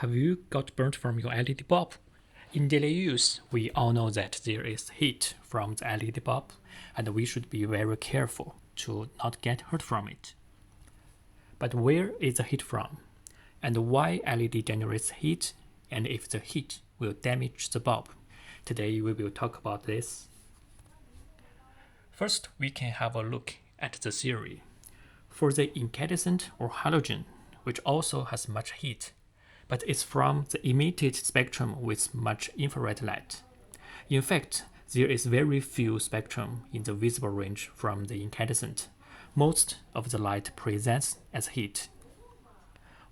Have you got burnt from your LED bulb? In daily use, we all know that there is heat from the LED bulb, and we should be very careful to not get hurt from it. But where is the heat from? And why LED generates heat, and if the heat will damage the bulb? Today we will talk about this. First, we can have a look at the theory. For the incandescent or halogen, which also has much heat, but it's from the emitted spectrum with much infrared light. In fact, there is very few spectrum in the visible range from the incandescent. Most of the light presents as heat.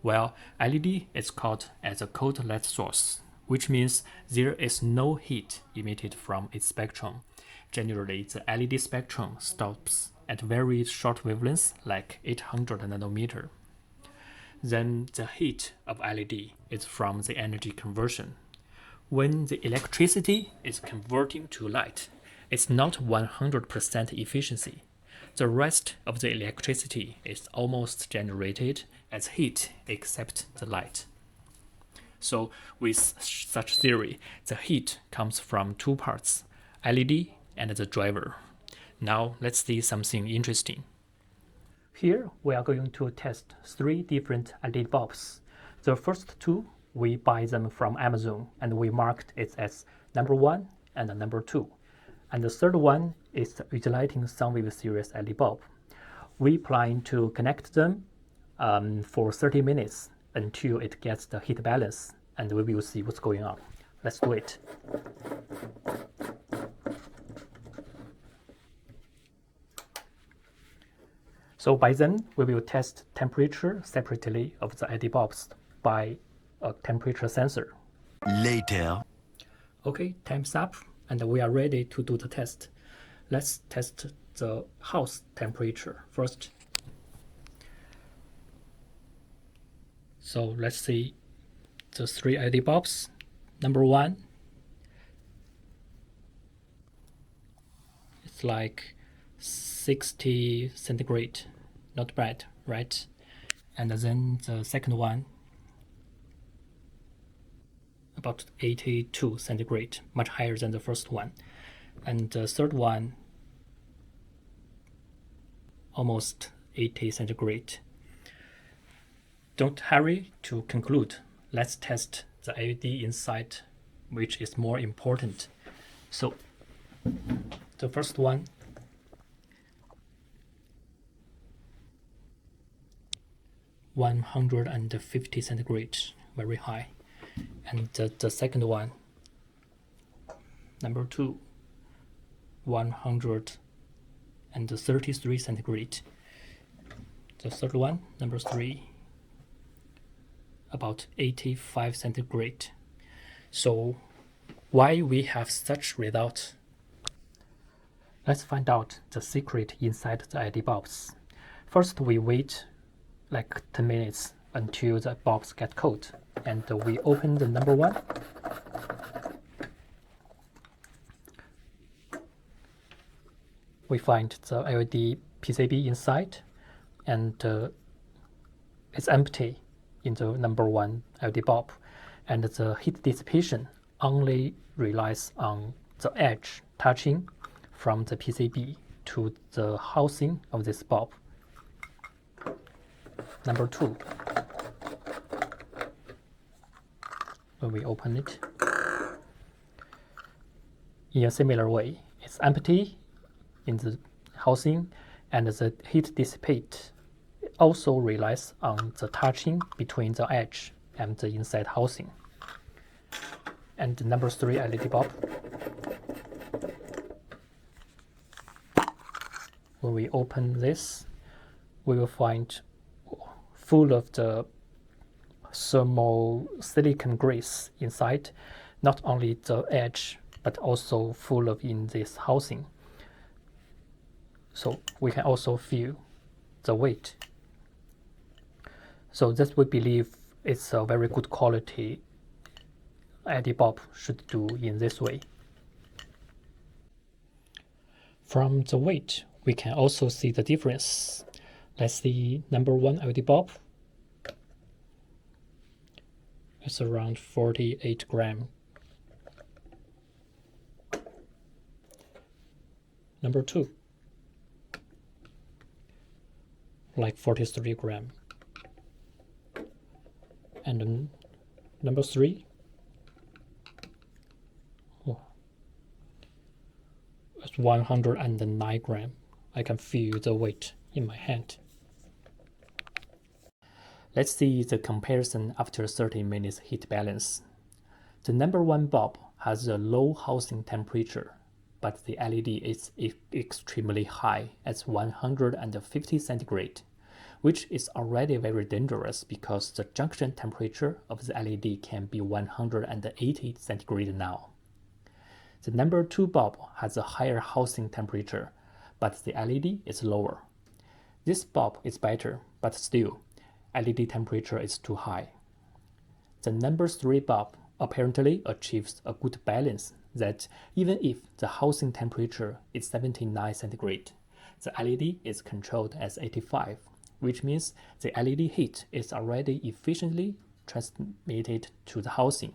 While LED is called as a cold light source, which means there is no heat emitted from its spectrum. Generally, the LED spectrum stops at very short wavelengths like 800 nanometer. Then the heat of LED is from the energy conversion. When the electricity is converting to light, it's not 100% efficiency. The rest of the electricity is almost generated as heat except the light. So with such theory, the heat comes from two parts, LED and the driver. Now let's see something interesting. Here we are going to test three different LED bulbs. The first two, we buy them from Amazon and we marked it as number 1 and number 2. And the third one is the Ultralighting Sunwave series LED bulb. We plan to connect them for 30 minutes until it gets the heat balance, and we will see what's going on. Let's do it. So by then, we will test temperature separately of the LED bulbs by a temperature sensor. Later. Okay, time's up, and we are ready to do the test. Let's test the house temperature first. So let's see the three LED bulbs. Number 1, it's like 60 centigrade, not bad, right? And then the second one, about 82 centigrade, much higher than the first one. And the third one, almost 80 centigrade. Don't hurry to conclude. Let's test the LED inside, which is more important. So the first one, (150 centigrade), very high. And the second one, number 2, 133 centigrade. The third one, number 3, about 85 centigrade. So why we have such result? Let's find out the secret inside the LED bulbs. First, we wait like 10 minutes until the bulbs get cold, and we open the number 1. We find the LED PCB inside, and it's empty in the number 1 LED bulb, and the heat dissipation only relies on the edge touching from the PCB to the housing of this bulb. Number 2, when we open it, in a similar way, it's empty in the housing, and the heat dissipate also relies on the touching between the edge and the inside housing. And number 3 LED bulb, when we open this, we will find full of the thermal silicon grease inside, not only the edge, but also full of in this housing. So we can also feel the weight. So that we believe it's a very good quality LED bulb should do in this way. From the weight, we can also see the difference. Let's see number 1 LED bulb. It's around 48 grams. Number 2, like 43 grams. And then number 3, it's 109 grams. I can feel the weight in my hand. Let's see the comparison after 30 minutes heat balance. The number 1 bulb has a low housing temperature, but the LED is extremely high at 150 centigrade, which is already very dangerous because the junction temperature of the LED can be 180 centigrade now. The number 2 bulb has a higher housing temperature, but the LED is lower. This bulb is better, but still, LED temperature is too high. The number 3 bulb apparently achieves a good balance that even if the housing temperature is 79 centigrade, the LED is controlled as 85, which means the LED heat is already efficiently transmitted to the housing.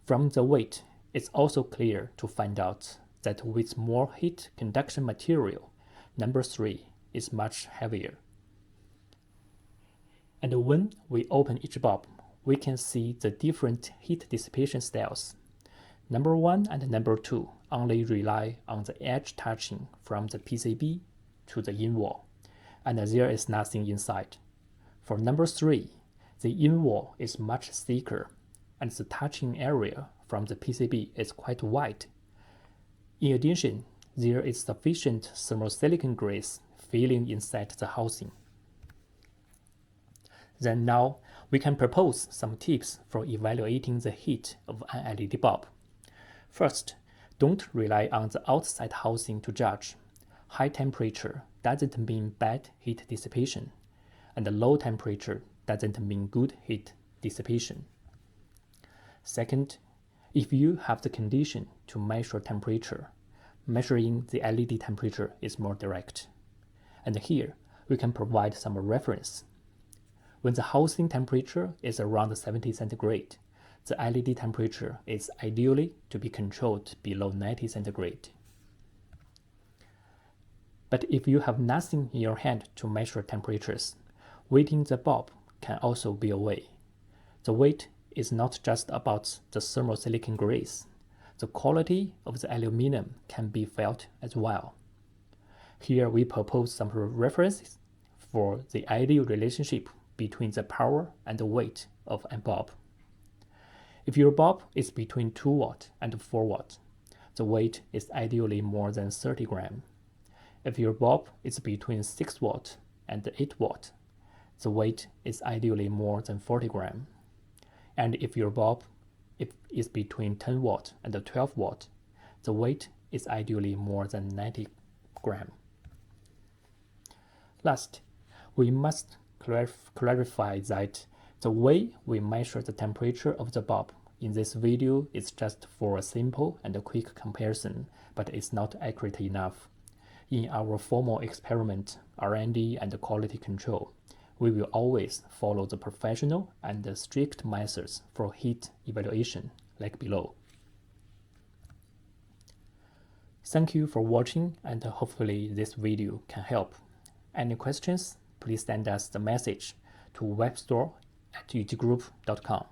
From the weight, it's also clear to find out that with more heat conduction material, number 3 is much heavier. And when we open each bulb, we can see the different heat dissipation styles. Number 1 and number 2 only rely on the edge touching from the PCB to the in wall, and there is nothing inside. For number 3, the in wall is much thicker, and the touching area from the PCB is quite wide. In addition, there is sufficient thermosilicon grease filling inside the housing. Then now, we can propose some tips for evaluating the heat of an LED bulb. First, don't rely on the outside housing to judge. High temperature doesn't mean bad heat dissipation, and low temperature doesn't mean good heat dissipation. Second, if you have the condition to measure temperature, measuring the LED temperature is more direct. And here, we can provide some reference. When the housing temperature is around 70 centigrade, the LED temperature is ideally to be controlled below 90 centigrade. But if you have nothing in your hand to measure temperatures, weighting the bulb can also be a way. The weight is not just about the thermosilicon grease. The quality of the aluminum can be felt as well. Here we propose some references for the ideal relationship between the power and the weight of a bulb. If your bulb is between 2 watt and 4 watt, the weight is ideally more than 30 grams. If your bulb is between 6 watt and 8 watt, the weight is ideally more than 40 grams. And if your bulb is between 10 watt and 12 watt, the weight is ideally more than 90 grams. Last, we must clarify that the way we measure the temperature of the bulb in this video is just for a simple and a quick comparison, but it's not accurate enough. In our formal experiment, R&D and quality control, we will always follow the professional and strict methods for heat evaluation, like below. Thank you for watching, and hopefully this video can help. Any questions? Please send us the message to webstore@utigroup.com.